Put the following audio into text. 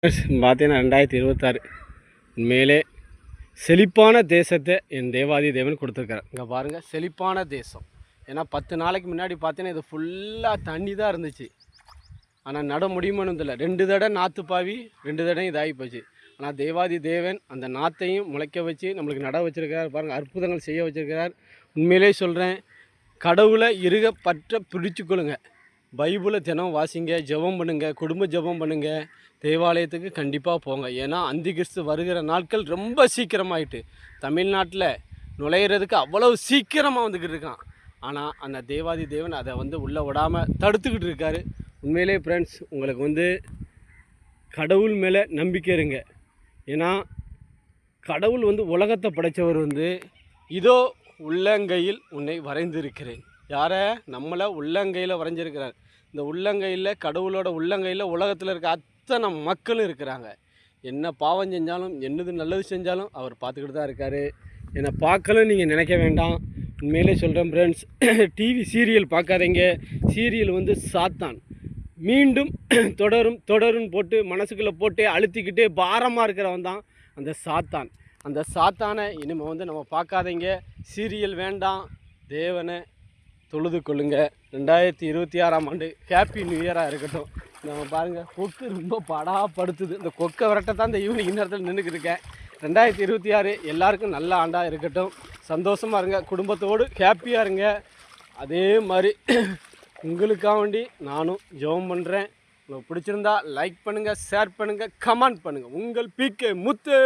பார்த்தீங்கன்னா 2026 உண்மையிலே செழிப்பான தேசத்தை என் தேவாதி தேவன் கொடுத்துருக்காரு. இங்கே பாருங்கள், செழிப்பான தேசம். ஏன்னா 10 நாளைக்கு முன்னாடி பார்த்தீங்கன்னா இது ஃபுல்லாக தண்ணி தான் இருந்துச்சு. ஆனால் நட முடியுமானு இல்லை. 2 தடவை நாற்று பாவி 2 தடவை இதாகி போச்சு. ஆனால் தேவாதி தேவன் அந்த நாற்றையும் முளைக்க வச்சு நம்மளுக்கு நட வச்சுருக்கிறார். பாருங்கள், அற்புதங்கள் செய்ய வச்சுருக்கிறார். உண்மையிலே சொல்கிறேன், கடவுளை இருக பற்ற பிடிச்சிக்கொள்ளுங்க. பைபிளை தினம் வாசிங்க, ஜெபம் பண்ணுங்கள், குடும்ப ஜெபம் பண்ணுங்கள், தேவாலயத்துக்கு கண்டிப்பாக போங்க. ஏன்னா அந்திகிறிஸ்து வருகிற நாட்கள் ரொம்ப சீக்கிரமாயிட்டு. தமிழ்நாட்டில் நுழையிறதுக்கு அவ்வளவு சீக்கிரமாக வந்துக்கிட்டு இருக்கான். ஆனால் அந்த தேவாதி தேவன் அதை உள்ளே விடாமல் தடுத்துக்கிட்டு இருக்காரு. உண்மையிலே ஃப்ரெண்ட்ஸ், உங்களுக்கு கடவுள் மேலே நம்பிக்கை இருங்க. ஏன்னா கடவுள் உலகத்தை படைத்தவர் இதோ உள்ளங்கையில் உன்னை வரைந்திருக்கிறேன். யாரை? நம்மளை உள்ளங்கையில் வரைஞ்சிருக்கிறார். இந்த உள்ளங்கையில், கடவுளோட உள்ளங்கையில் உலகத்தில் இருக்க அத்தனை மக்களும் இருக்கிறாங்க. என்ன பாவம் செஞ்சாலும், என்னது நல்லது செஞ்சாலும் அவர் பார்த்துக்கிட்டு தான் இருக்கார். என்னை பார்க்கலும் நீங்கள் நினைக்க வேண்டாம். உண்மையிலே சொல்கிறேன் ஃப்ரெண்ட்ஸ், டிவி சீரியல் பார்க்காதீங்க. சீரியல் சாத்தான் மீண்டும் தொடரும் போட்டு மனசுக்குள்ளே போட்டு அழுத்திக்கிட்டே பாரமாக இருக்கிறவன் தான் அந்த சாத்தான். அந்த சாத்தானை இனிமேல் நம்ம பார்க்காதீங்க. சீரியல் வேண்டாம். தேவனை தொழுது கொள்ளுங்க. 2026ஆம் ஆண்டு ஹாப்பி நியூ இயராக இருக்கட்டும். நம்ம பாருங்கள், கொக்கு ரொம்ப படாப்படுத்துது. இந்த கொக்கை விரட்டத்தான் இந்த ஈவினிங் நேரத்தில் நின்றுக்கிட்டு இருக்கேன். 2026 எல்லாருக்கும் நல்ல ஆண்டாக இருக்கட்டும். சந்தோஷமாக இருங்க, குடும்பத்தோடு ஹாப்பியாக இருங்க. அதே மாதிரி உங்களுக்காக வேண்டி நானும் ஜெபம் பண்ணுறேன். உங்களுக்கு பிடிச்சிருந்தா லைக் பண்ணுங்கள், ஷேர் பண்ணுங்கள், கமெண்ட் பண்ணுங்கள். உங்கள் PK முத்து.